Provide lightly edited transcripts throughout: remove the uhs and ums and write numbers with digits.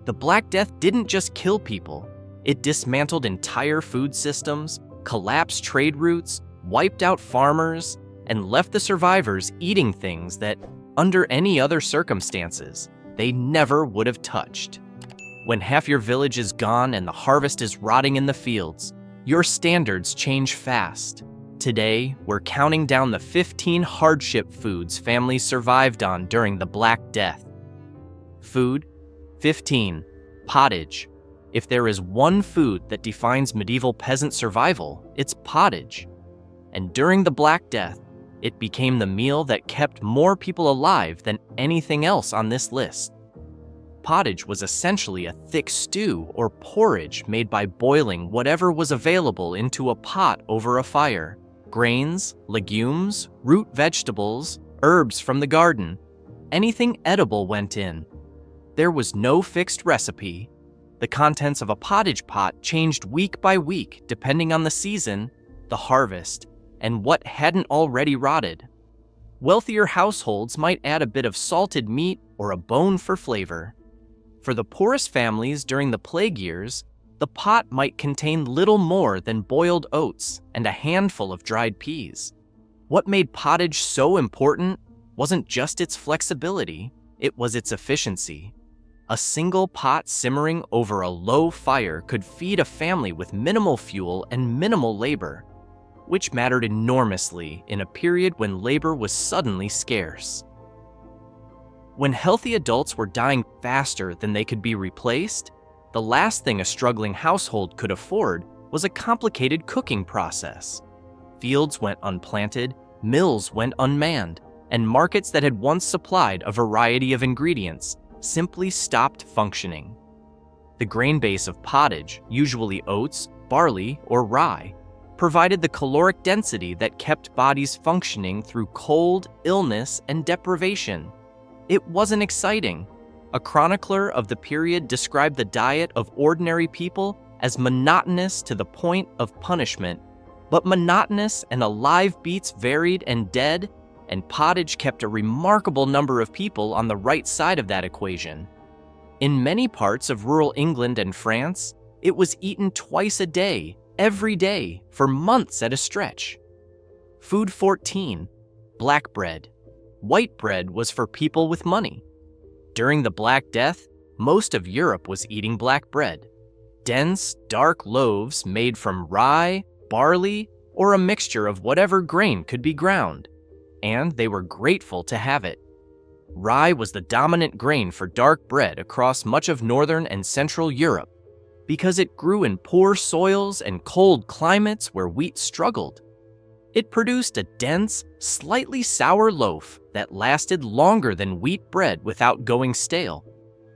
The Black Death didn't just kill people. It dismantled entire food systems, collapsed trade routes, wiped out farmers, and left the survivors eating things that, under any other circumstances, they never would have touched. When half your village is gone and the harvest is rotting in the fields, your standards change fast. Today, we're counting down the 15 hardship foods families survived on during the Black Death. Food. 15. Pottage. If there is one food that defines medieval peasant survival, it's pottage. And during the Black Death, it became the meal that kept more people alive than anything else on this list. Pottage was essentially a thick stew or porridge made by boiling whatever was available into a pot over a fire. Grains, legumes, root vegetables, herbs from the garden. Anything edible went in. There was no fixed recipe. The contents of a pottage pot changed week by week depending on the season, the harvest, and what hadn't already rotted. Wealthier households might add a bit of salted meat or a bone for flavor. For the poorest families during the plague years, the pot might contain little more than boiled oats and a handful of dried peas. What made pottage so important wasn't just its flexibility, it was its efficiency. A single pot simmering over a low fire could feed a family with minimal fuel and minimal labor, which mattered enormously in a period when labor was suddenly scarce. When healthy adults were dying faster than they could be replaced, the last thing a struggling household could afford was a complicated cooking process. Fields went unplanted, mills went unmanned, and markets that had once supplied a variety of ingredients simply stopped functioning. The grain base of pottage, usually oats, barley, or rye, provided the caloric density that kept bodies functioning through cold, illness, and deprivation. It wasn't exciting. A chronicler of the period described the diet of ordinary people as monotonous to the point of punishment, but monotonous and alive beats varied and dead, and pottage kept a remarkable number of people on the right side of that equation. In many parts of rural England and France, it was eaten twice a day, every day, for months at a stretch. Food 14. Black bread. White bread was for people with money. During the Black Death, most of Europe was eating black bread. Dense, dark loaves made from rye, barley, or a mixture of whatever grain could be ground. And they were grateful to have it. Rye was the dominant grain for dark bread across much of northern and central Europe because it grew in poor soils and cold climates where wheat struggled. It produced a dense, slightly sour loaf that lasted longer than wheat bread without going stale,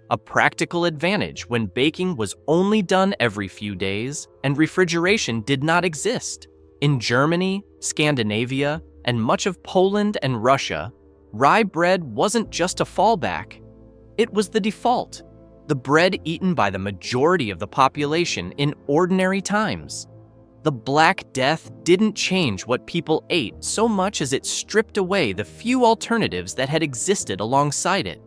a practical advantage when baking was only done every few days and refrigeration did not exist. In Germany, Scandinavia, and much of Poland and Russia, rye bread wasn't just a fallback. It was the default, the bread eaten by the majority of the population in ordinary times. The Black Death didn't change what people ate so much as it stripped away the few alternatives that had existed alongside it.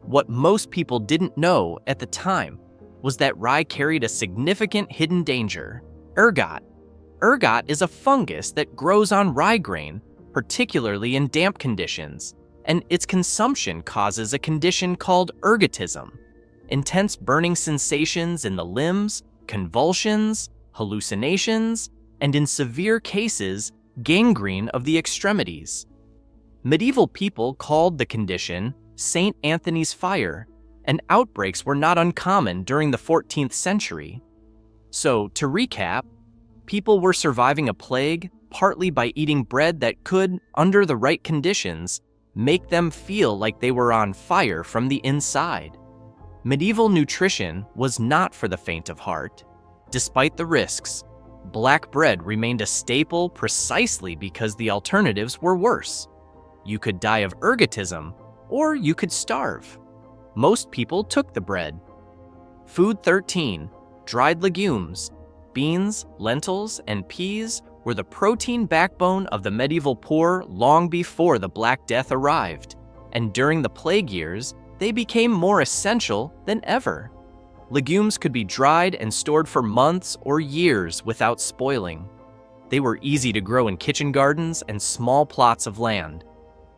What most people didn't know at the time was that rye carried a significant hidden danger: ergot. Ergot is a fungus that grows on rye grain, particularly in damp conditions, and its consumption causes a condition called ergotism: intense burning sensations in the limbs, convulsions, hallucinations, and in severe cases, gangrene of the extremities. Medieval people called the condition St. Anthony's fire, and outbreaks were not uncommon during the 14th century. So, to recap, people were surviving a plague partly by eating bread that could, under the right conditions, make them feel like they were on fire from the inside. Medieval nutrition was not for the faint of heart. Despite the risks, black bread remained a staple precisely because the alternatives were worse. You could die of ergotism, or you could starve. Most people took the bread. Food 13. Dried legumes. Beans, lentils, and peas were the protein backbone of the medieval poor long before the Black Death arrived, and during the plague years, they became more essential than ever. Legumes could be dried and stored for months or years without spoiling. They were easy to grow in kitchen gardens and small plots of land.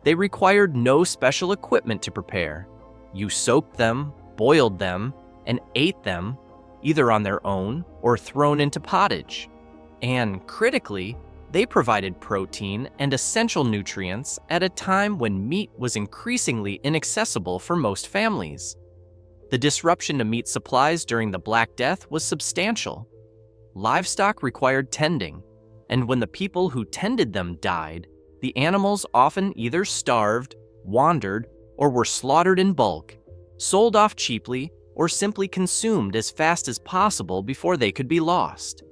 They required no special equipment to prepare. You soaked them, boiled them, and ate them, either on their own or thrown into pottage. And critically, they provided protein and essential nutrients at a time when meat was increasingly inaccessible for most families. The disruption to meat supplies during the Black Death was substantial. Livestock required tending, and when the people who tended them died, the animals often either starved, wandered, or were slaughtered in bulk, sold off cheaply, or simply consumed as fast as possible before they could be lost.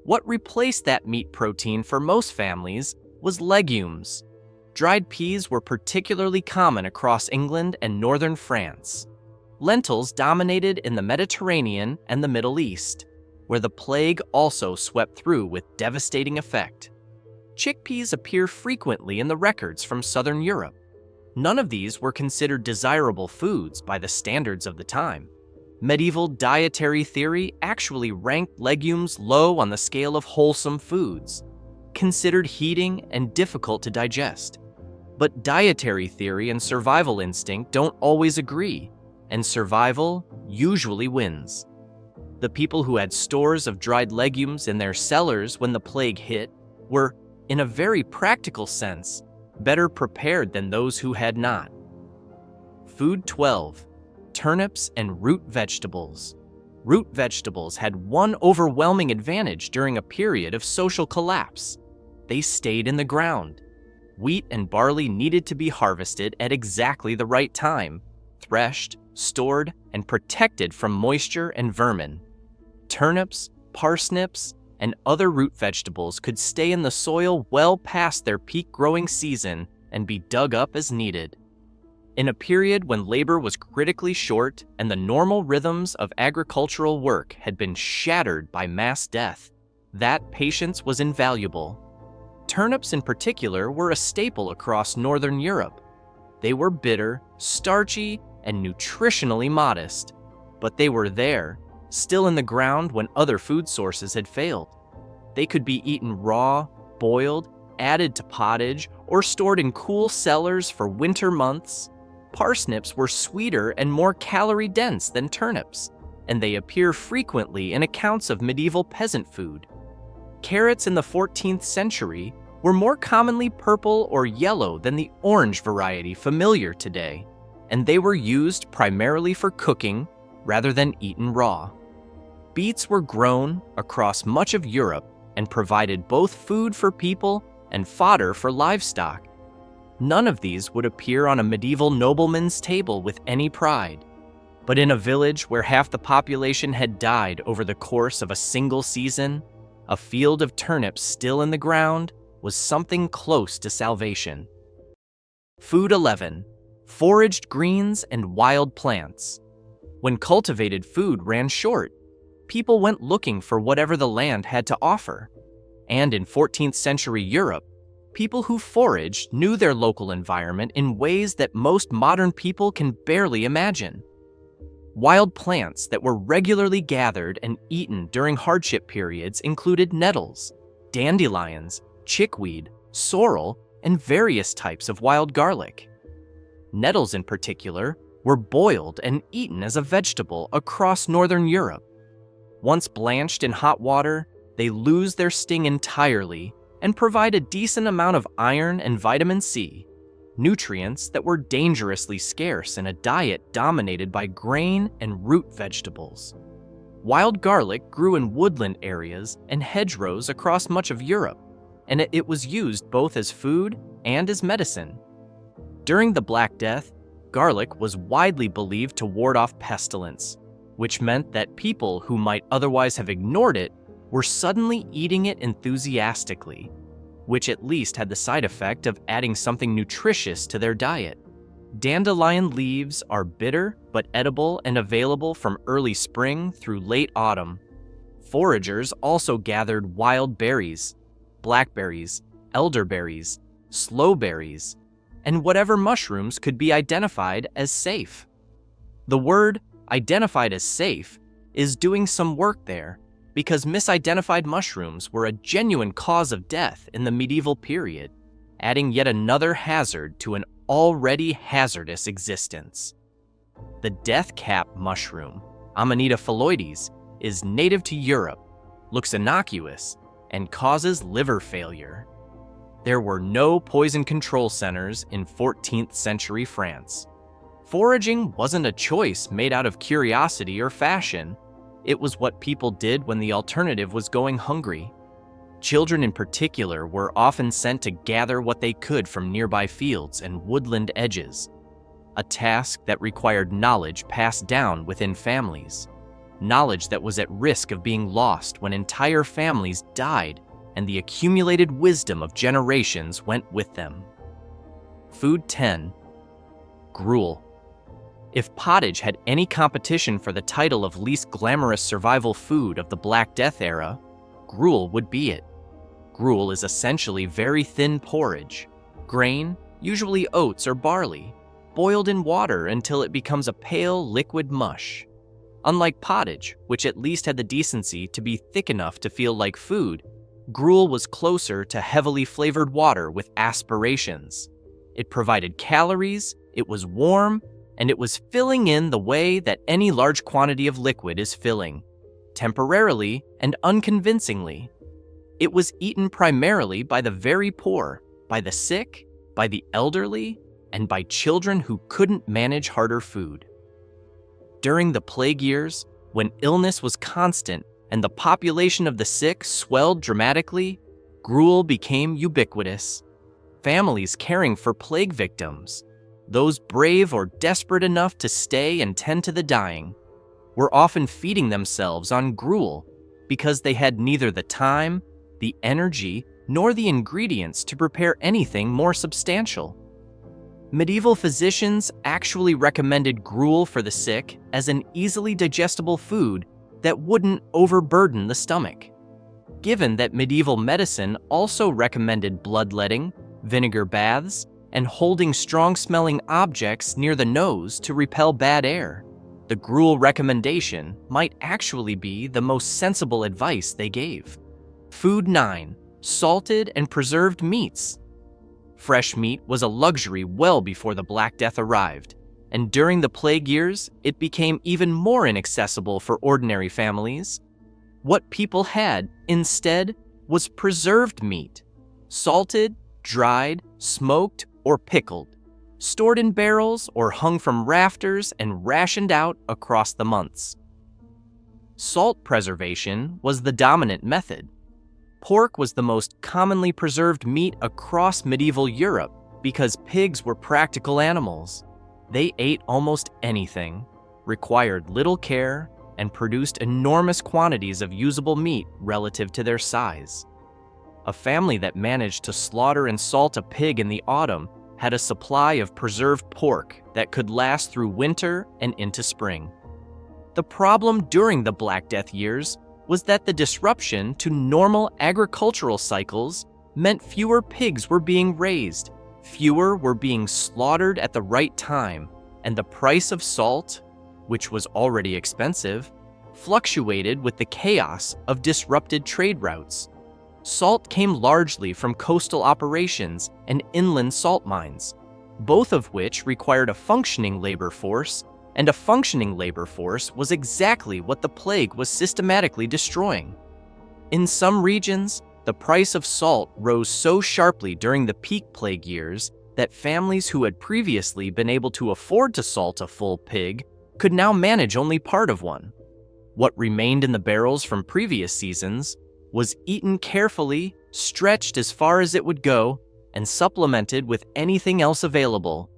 What replaced that meat protein for most families was legumes. Dried peas were particularly common across England and northern France. Lentils dominated in the Mediterranean and the Middle East, where the plague also swept through with devastating effect. Chickpeas appear frequently in the records from southern Europe. None of these were considered desirable foods by the standards of the time. Medieval dietary theory actually ranked legumes low on the scale of wholesome foods, considered heating and difficult to digest. But dietary theory and survival instinct don't always agree, and survival usually wins. The people who had stores of dried legumes in their cellars when the plague hit were, in a very practical sense, better prepared than those who had not. Food 12. Turnips and root vegetables. Root vegetables had one overwhelming advantage during a period of social collapse. They stayed in the ground. Wheat and barley needed to be harvested at exactly the right time, threshed, stored, and protected from moisture and vermin. Turnips, parsnips, and other root vegetables could stay in the soil well past their peak growing season and be dug up as needed. In a period when labor was critically short and the normal rhythms of agricultural work had been shattered by mass death, that patience was invaluable. Turnips in particular were a staple across northern Europe. They were bitter, starchy, and nutritionally modest, but they were there, still in the ground when other food sources had failed. They could be eaten raw, boiled, added to pottage, or stored in cool cellars for winter months. Parsnips were sweeter and more calorie-dense than turnips, and they appear frequently in accounts of medieval peasant food. Carrots in the 14th century were more commonly purple or yellow than the orange variety familiar today, and they were used primarily for cooking rather than eaten raw. Beets were grown across much of Europe and provided both food for people and fodder for livestock. None of these would appear on a medieval nobleman's table with any pride. But in a village where half the population had died over the course of a single season, a field of turnips still in the ground was something close to salvation. Food 11. Foraged greens and wild plants. When cultivated food ran short, people went looking for whatever the land had to offer. And in 14th century Europe, people who foraged knew their local environment in ways that most modern people can barely imagine. Wild plants that were regularly gathered and eaten during hardship periods included nettles, dandelions, chickweed, sorrel, and various types of wild garlic. Nettles in particular were boiled and eaten as a vegetable across northern Europe. Once blanched in hot water, they lose their sting entirely and provide a decent amount of iron and vitamin C, nutrients that were dangerously scarce in a diet dominated by grain and root vegetables. Wild garlic grew in woodland areas and hedgerows across much of Europe, and it was used both as food and as medicine. During the Black Death, garlic was widely believed to ward off pestilence, which meant that people who might otherwise have ignored it were suddenly eating it enthusiastically, which at least had the side effect of adding something nutritious to their diet. Dandelion leaves are bitter but edible and available from early spring through late autumn. Foragers also gathered wild berries, blackberries, elderberries, slowberries, and whatever mushrooms could be identified as safe. The word identified as safe is doing some work there because misidentified mushrooms were a genuine cause of death in the medieval period, adding yet another hazard to an already hazardous existence. The death cap mushroom, Amanita phalloides, is native to Europe, looks innocuous, and causes liver failure. There were no poison control centers in 14th century France. Foraging wasn't a choice made out of curiosity or fashion. It was what people did when the alternative was going hungry. Children in particular were often sent to gather what they could from nearby fields and woodland edges, a task that required knowledge passed down within families, knowledge that was at risk of being lost when entire families died and the accumulated wisdom of generations went with them. Food 10. Gruel. If pottage had any competition for the title of least glamorous survival food of the Black Death era, gruel would be it. Gruel is essentially very thin porridge, grain, usually oats or barley, boiled in water until it becomes a pale liquid mush. Unlike pottage, which at least had the decency to be thick enough to feel like food, gruel was closer to heavily flavored water with aspirations. It provided calories, it was warm, and it was filling in the way that any large quantity of liquid is filling, temporarily and unconvincingly. It was eaten primarily by the very poor, by the sick, by the elderly, and by children who couldn't manage harder food. During the plague years, when illness was constant and the population of the sick swelled dramatically, gruel became ubiquitous. Families caring for plague victims, those brave or desperate enough to stay and tend to the dying, were often feeding themselves on gruel because they had neither the time, the energy, nor the ingredients to prepare anything more substantial. Medieval physicians actually recommended gruel for the sick as an easily digestible food that wouldn't overburden the stomach. Given that medieval medicine also recommended bloodletting, vinegar baths, and holding strong-smelling objects near the nose to repel bad air, the gruel recommendation might actually be the most sensible advice they gave. Food 9. Salted and preserved meats. Fresh meat was a luxury well before the Black Death arrived, and during the plague years, it became even more inaccessible for ordinary families. What people had, instead, was preserved meat, salted, dried, smoked, or pickled, stored in barrels or hung from rafters and rationed out across the months. Salt preservation was the dominant method. Pork was the most commonly preserved meat across medieval Europe because pigs were practical animals. They ate almost anything, required little care, and produced enormous quantities of usable meat relative to their size. A family that managed to slaughter and salt a pig in the autumn had a supply of preserved pork that could last through winter and into spring. The problem during the Black Death years was that the disruption to normal agricultural cycles meant fewer pigs were being raised, fewer were being slaughtered at the right time, and the price of salt, which was already expensive, fluctuated with the chaos of disrupted trade routes. Salt came largely from coastal operations and inland salt mines, both of which required a functioning labor force, and a functioning labor force was exactly what the plague was systematically destroying. In some regions, the price of salt rose so sharply during the peak plague years that families who had previously been able to afford to salt a full pig could now manage only part of one. What remained in the barrels from previous seasons was eaten carefully, stretched as far as it would go, and supplemented with anything else available.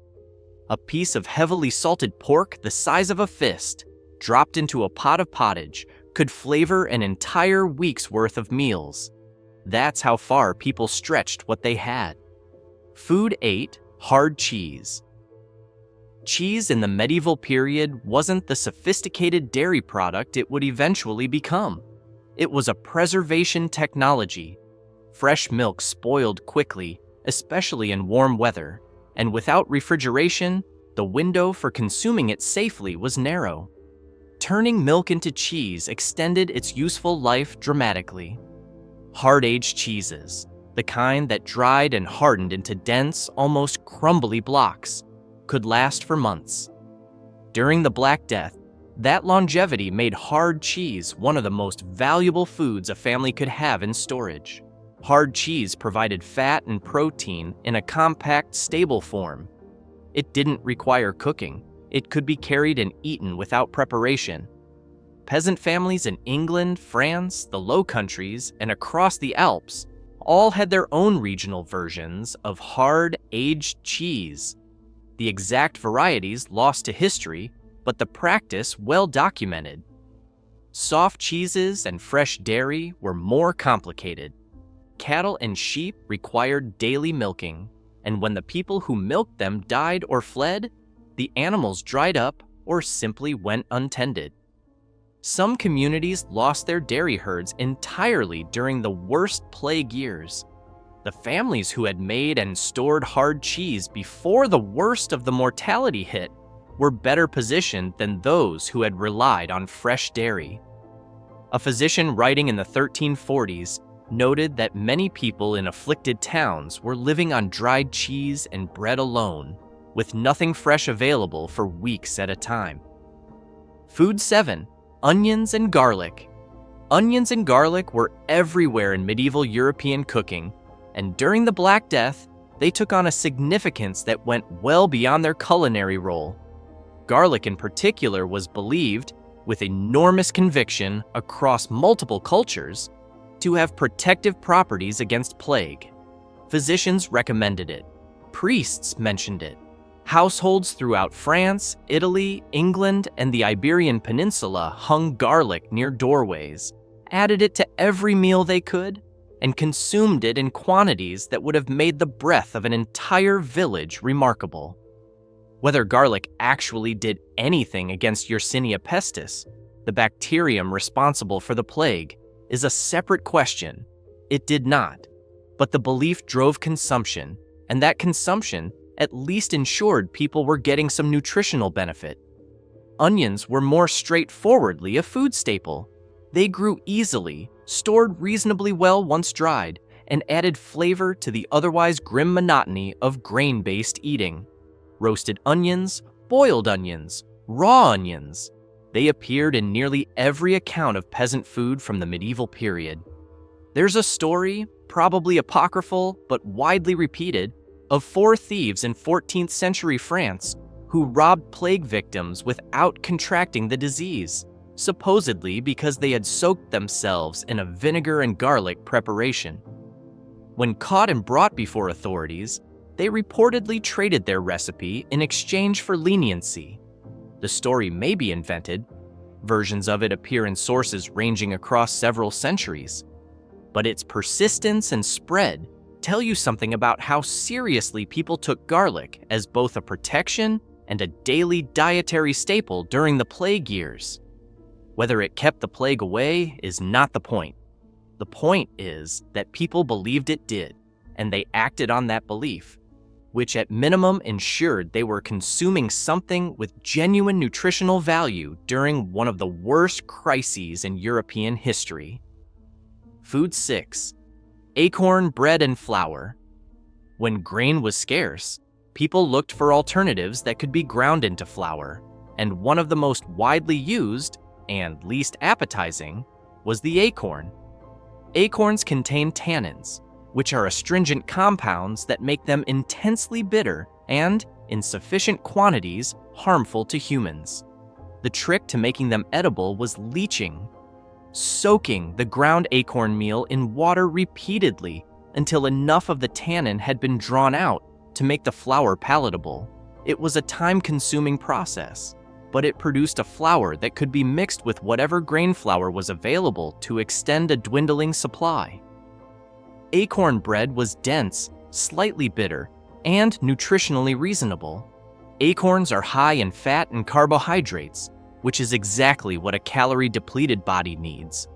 A piece of heavily salted pork the size of a fist, dropped into a pot of pottage, could flavor an entire week's worth of meals. That's how far people stretched what they had. Food 8. Hard cheese. Cheese in the medieval period wasn't the sophisticated dairy product it would eventually become. It was a preservation technology. Fresh milk spoiled quickly, especially in warm weather, and without refrigeration, the window for consuming it safely was narrow. Turning milk into cheese extended its useful life dramatically. Hard-aged cheeses, the kind that dried and hardened into dense, almost crumbly blocks, could last for months. During the Black Death, that longevity made hard cheese one of the most valuable foods a family could have in storage. Hard cheese provided fat and protein in a compact, stable form. It didn't require cooking. It could be carried and eaten without preparation. Peasant families in England, France, the Low Countries, and across the Alps all had their own regional versions of hard, aged cheese. The exact varieties lost to history, but the practice well documented. Soft cheeses and fresh dairy were more complicated. Cattle and sheep required daily milking, and when the people who milked them died or fled, the animals dried up or simply went untended. Some communities lost their dairy herds entirely during the worst plague years. The families who had made and stored hard cheese before the worst of the mortality hit were better positioned than those who had relied on fresh dairy. A physician writing in the 1340s noted that many people in afflicted towns were living on dried cheese and bread alone, with nothing fresh available for weeks at a time. Food 7. Onions and garlic. Onions and garlic were everywhere in medieval European cooking, and during the Black Death, they took on a significance that went well beyond their culinary role. Garlic in particular was believed, with enormous conviction across multiple cultures, to have protective properties against plague. Physicians recommended it. Priests mentioned it. Households throughout France, Italy, England, and the Iberian Peninsula hung garlic near doorways, added it to every meal they could, and consumed it in quantities that would have made the breath of an entire village remarkable. Whether garlic actually did anything against Yersinia pestis, the bacterium responsible for the plague, is a separate question. It did not, but the belief drove consumption, and that consumption at least ensured people were getting some nutritional benefit. Onions were more straightforwardly a food staple. They grew easily, stored reasonably well once dried, and added flavor to the otherwise grim monotony of grain-based eating. Roasted onions, boiled onions, raw onions. They appeared in nearly every account of peasant food from the medieval period. There's a story, probably apocryphal but widely repeated, of 4 thieves in 14th century France who robbed plague victims without contracting the disease, supposedly because they had soaked themselves in a vinegar and garlic preparation. When caught and brought before authorities, they reportedly traded their recipe in exchange for leniency. The story may be invented. Versions of it appear in sources ranging across several centuries. But its persistence and spread tell you something about how seriously people took garlic as both a protection and a daily dietary staple during the plague years. Whether it kept the plague away is not the point. The point is that people believed it did, and they acted on that belief, which at minimum ensured they were consuming something with genuine nutritional value during one of the worst crises in European history. Food 6. Acorn bread and flour. When grain was scarce, people looked for alternatives that could be ground into flour, and one of the most widely used, and least appetizing, was the acorn. Acorns contain tannins, which are astringent compounds that make them intensely bitter and, in sufficient quantities, harmful to humans. The trick to making them edible was leaching, soaking the ground acorn meal in water repeatedly until enough of the tannin had been drawn out to make the flour palatable. It was a time-consuming process, but it produced a flour that could be mixed with whatever grain flour was available to extend a dwindling supply. Acorn bread was dense, slightly bitter, and nutritionally reasonable. Acorns are high in fat and carbohydrates, which is exactly what a calorie-depleted body needs.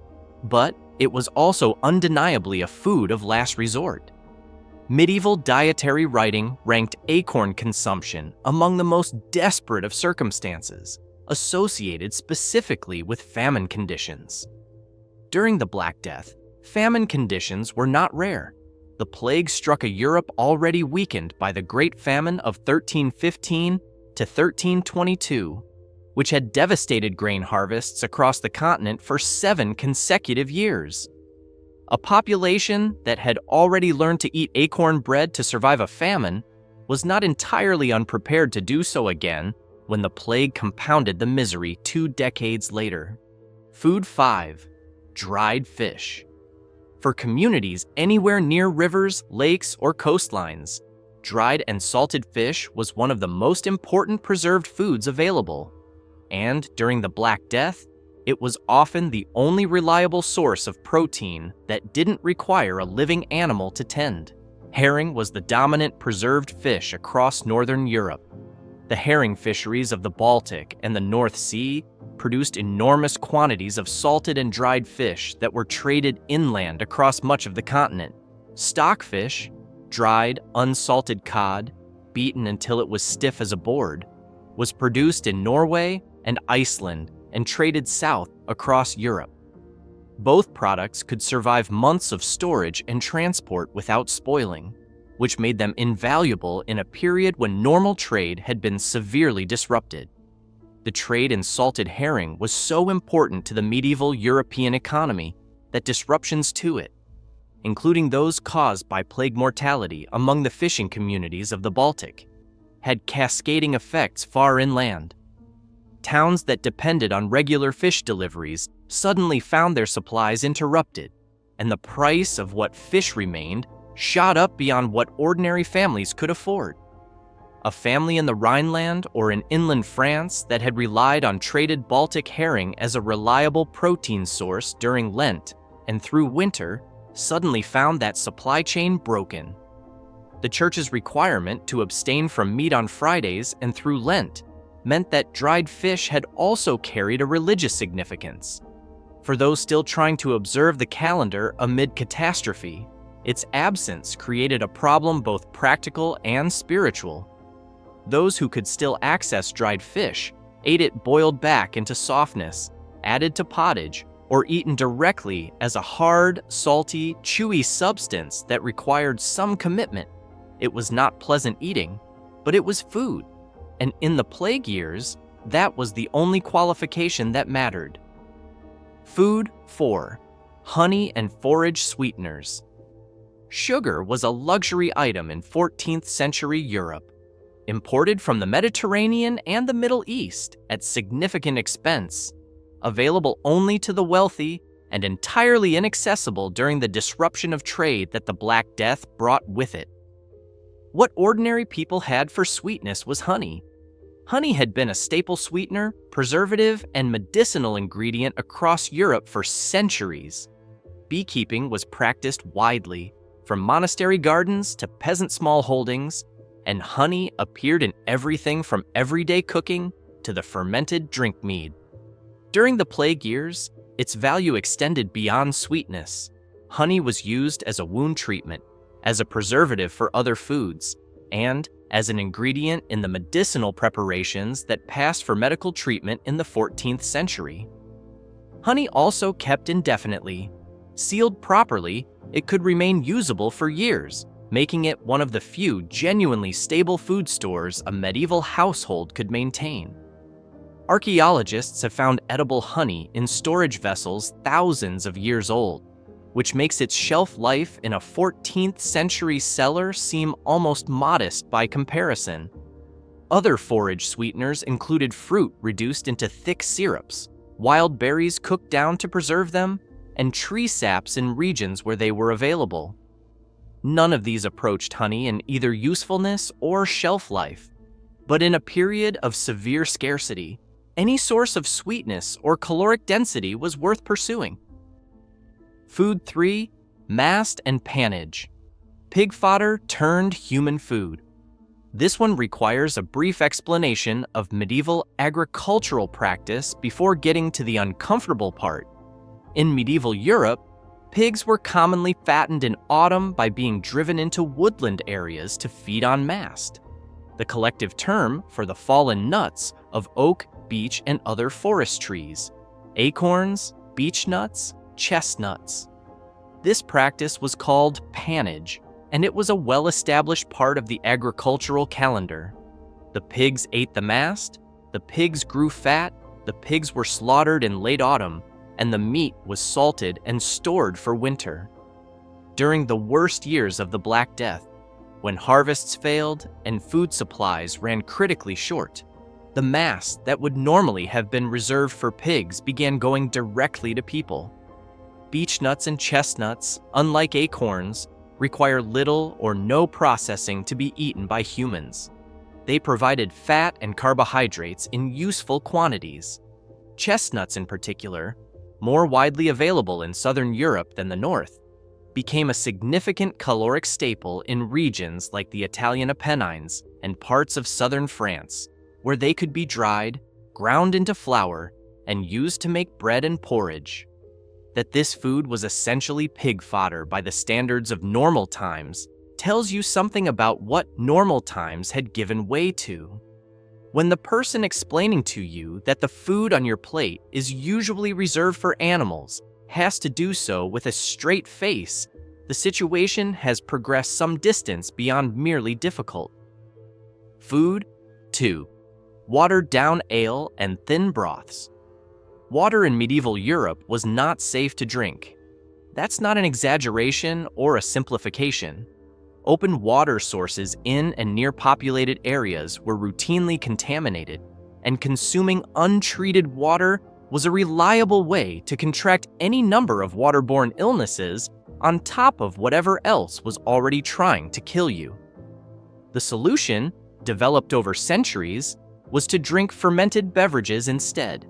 But it was also undeniably a food of last resort. Medieval dietary writing ranked acorn consumption among the most desperate of circumstances, associated specifically with famine conditions. During the Black Death, famine conditions were not rare. The plague struck a Europe already weakened by the Great Famine of 1315 to 1322, which had devastated grain harvests across the continent for 7 consecutive years. A population that had already learned to eat acorn bread to survive a famine was not entirely unprepared to do so again when the plague compounded the misery 2 decades later. Food 5. Dried fish. For communities anywhere near rivers, lakes, or coastlines, dried and salted fish was one of the most important preserved foods available. And during the Black Death, it was often the only reliable source of protein that didn't require a living animal to tend. Herring was the dominant preserved fish across northern Europe. The herring fisheries of the Baltic and the North Sea produced enormous quantities of salted and dried fish that were traded inland across much of the continent. Stockfish, dried, unsalted cod, beaten until it was stiff as a board, was produced in Norway and Iceland and traded south across Europe. Both products could survive months of storage and transport without spoiling, which made them invaluable in a period when normal trade had been severely disrupted. The trade in salted herring was so important to the medieval European economy that disruptions to it, including those caused by plague mortality among the fishing communities of the Baltic, had cascading effects far inland. Towns that depended on regular fish deliveries suddenly found their supplies interrupted, and the price of what fish remained shot up beyond what ordinary families could afford. A family in the Rhineland or in inland France that had relied on traded Baltic herring as a reliable protein source during Lent and through winter suddenly found that supply chain broken. The church's requirement to abstain from meat on Fridays and through Lent meant that dried fish had also carried a religious significance. For those still trying to observe the calendar amid catastrophe, its absence created a problem both practical and spiritual. Those who could still access dried fish ate it boiled back into softness, added to pottage, or eaten directly as a hard, salty, chewy substance that required some commitment. It was not pleasant eating, but it was food. And in the plague years, that was the only qualification that mattered. Food 4. Honey and forage sweeteners. Sugar was a luxury item in 14th century Europe, imported from the Mediterranean and the Middle East at significant expense, available only to the wealthy and entirely inaccessible during the disruption of trade that the Black Death brought with it. What ordinary people had for sweetness was honey. Honey had been a staple sweetener, preservative, and medicinal ingredient across Europe for centuries. Beekeeping was practiced widely, from monastery gardens to peasant smallholdings, and honey appeared in everything from everyday cooking to the fermented drink mead. During the plague years, its value extended beyond sweetness. Honey was used as a wound treatment, as a preservative for other foods, and as an ingredient in the medicinal preparations that passed for medical treatment in the 14th century. Honey also kept indefinitely. Sealed properly, it could remain usable for years, making it one of the few genuinely stable food stores a medieval household could maintain. Archaeologists have found edible honey in storage vessels thousands of years old, which makes its shelf life in a 14th century cellar seem almost modest by comparison. Other forage sweeteners included fruit reduced into thick syrups, wild berries cooked down to preserve them, and tree saps in regions where they were available. None of these approached honey in either usefulness or shelf life, but in a period of severe scarcity, any source of sweetness or caloric density was worth pursuing. Food 3. Mast and pannage. Pig fodder turned human food. This one requires a brief explanation of medieval agricultural practice before getting to the uncomfortable part. In medieval Europe, pigs were commonly fattened in autumn by being driven into woodland areas to feed on mast. The collective term for the fallen nuts of oak, beech and other forest trees, acorns, beech nuts, chestnuts. This practice was called pannage, and it was a well-established part of the agricultural calendar. The pigs ate the mast, the pigs grew fat, the pigs were slaughtered in late autumn, and the meat was salted and stored for winter. During the worst years of the Black Death, when harvests failed and food supplies ran critically short, the mast that would normally have been reserved for pigs began going directly to people. Beech nuts and chestnuts, unlike acorns, require little or no processing to be eaten by humans. They provided fat and carbohydrates in useful quantities. Chestnuts in particular, more widely available in southern Europe than the north, became a significant caloric staple in regions like the Italian Apennines and parts of southern France, where they could be dried, ground into flour, and used to make bread and porridge. That this food was essentially pig fodder by the standards of normal times tells you something about what normal times had given way to. When the person explaining to you that the food on your plate is usually reserved for animals has to do so with a straight face, the situation has progressed some distance beyond merely difficult. Food 2. Watered down ale and thin broths. Water in medieval Europe was not safe to drink. That's not an exaggeration or a simplification. Open water sources in and near populated areas were routinely contaminated, and consuming untreated water was a reliable way to contract any number of waterborne illnesses on top of whatever else was already trying to kill you. The solution, developed over centuries, was to drink fermented beverages instead.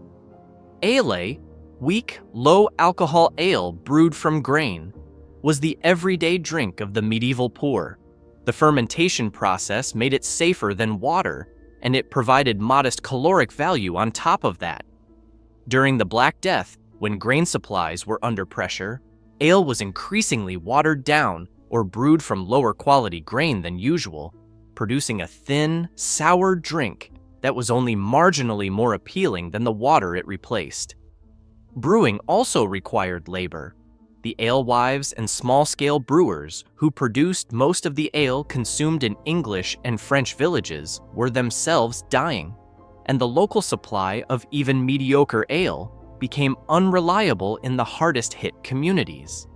Ale, weak, low-alcohol ale brewed from grain, was the everyday drink of the medieval poor. The fermentation process made it safer than water, and it provided modest caloric value on top of that. During the Black Death, when grain supplies were under pressure, ale was increasingly watered down or brewed from lower quality grain than usual, producing a thin, sour drink that was only marginally more appealing than the water it replaced. Brewing also required labor. The alewives and small-scale brewers who produced most of the ale consumed in English and French villages were themselves dying, and the local supply of even mediocre ale became unreliable in the hardest-hit communities.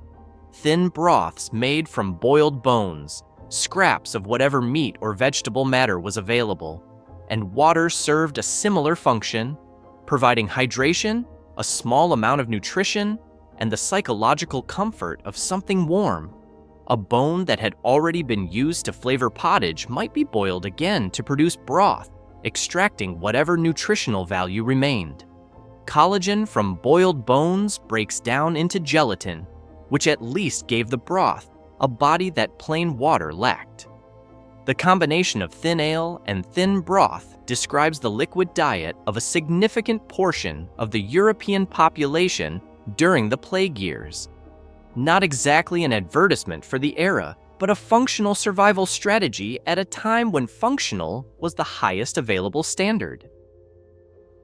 Thin broths made from boiled bones, scraps of whatever meat or vegetable matter was available, and water served a similar function, providing hydration, a small amount of nutrition, and the psychological comfort of something warm. A bone that had already been used to flavor pottage might be boiled again to produce broth, extracting whatever nutritional value remained. Collagen from boiled bones breaks down into gelatin, which at least gave the broth a body that plain water lacked. The combination of thin ale and thin broth describes the liquid diet of a significant portion of the European population during the plague years. Not exactly an advertisement for the era, but a functional survival strategy at a time when functional was the highest available standard.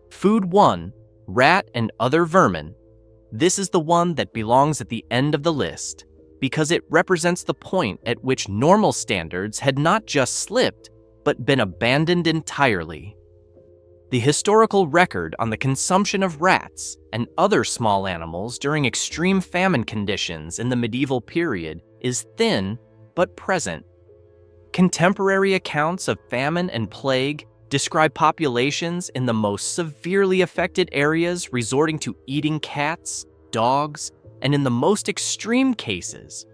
Food 1. Rat and other vermin. This is the one that belongs at the end of the list, because it represents the point at which normal standards had not just slipped, but been abandoned entirely. The historical record on the consumption of rats and other small animals during extreme famine conditions in the medieval period is thin but present. Contemporary accounts of famine and plague describe populations in the most severely affected areas resorting to eating cats, dogs, and in the most extreme cases,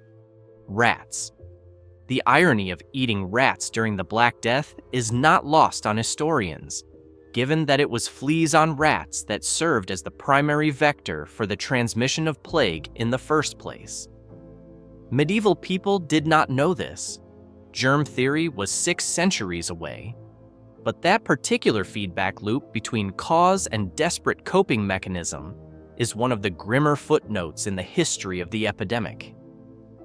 rats. The irony of eating rats during the Black Death is not lost on historians, given that it was fleas on rats that served as the primary vector for the transmission of plague in the first place. Medieval people did not know this. Germ theory was 6 centuries away. But that particular feedback loop between cause and desperate coping mechanism is one of the grimmer footnotes in the history of the epidemic.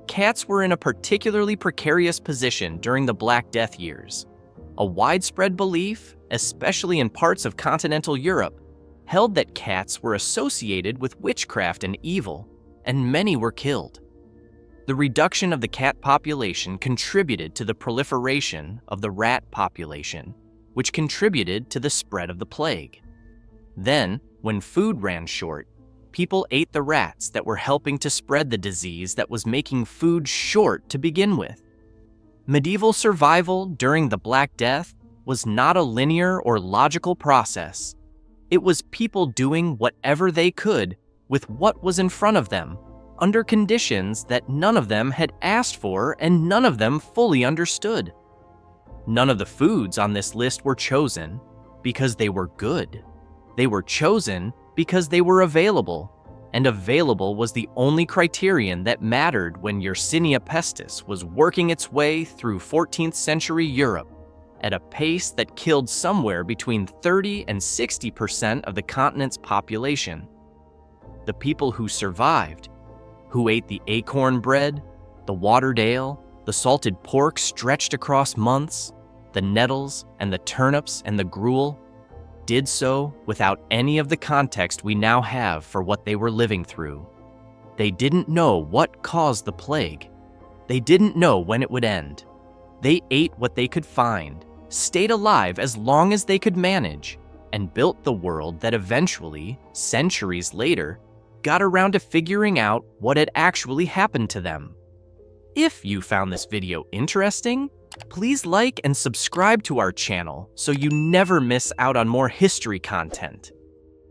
Cats were in a particularly precarious position during the Black Death years. A widespread belief, especially in parts of continental Europe, held that cats were associated with witchcraft and evil, and many were killed. The reduction of the cat population contributed to the proliferation of the rat population, which contributed to the spread of the plague. Then, when food ran short, people ate the rats that were helping to spread the disease that was making food short to begin with. Medieval survival during the Black Death was not a linear or logical process. It was people doing whatever they could with what was in front of them, under conditions that none of them had asked for and none of them fully understood. None of the foods on this list were chosen because they were good. They were chosen because they were available, and available was the only criterion that mattered when Yersinia pestis was working its way through 14th century Europe at a pace that killed somewhere between 30 and 60% of the continent's population. The people who survived, who ate the acorn bread, the watered ale, the salted pork stretched across months, the nettles and the turnips and the gruel, did so without any of the context we now have for what they were living through. They didn't know what caused the plague. They didn't know when it would end. They ate what they could find, stayed alive as long as they could manage, and built the world that eventually, centuries later, got around to figuring out what had actually happened to them. If you found this video interesting, please like and subscribe to our channel so you never miss out on more history content.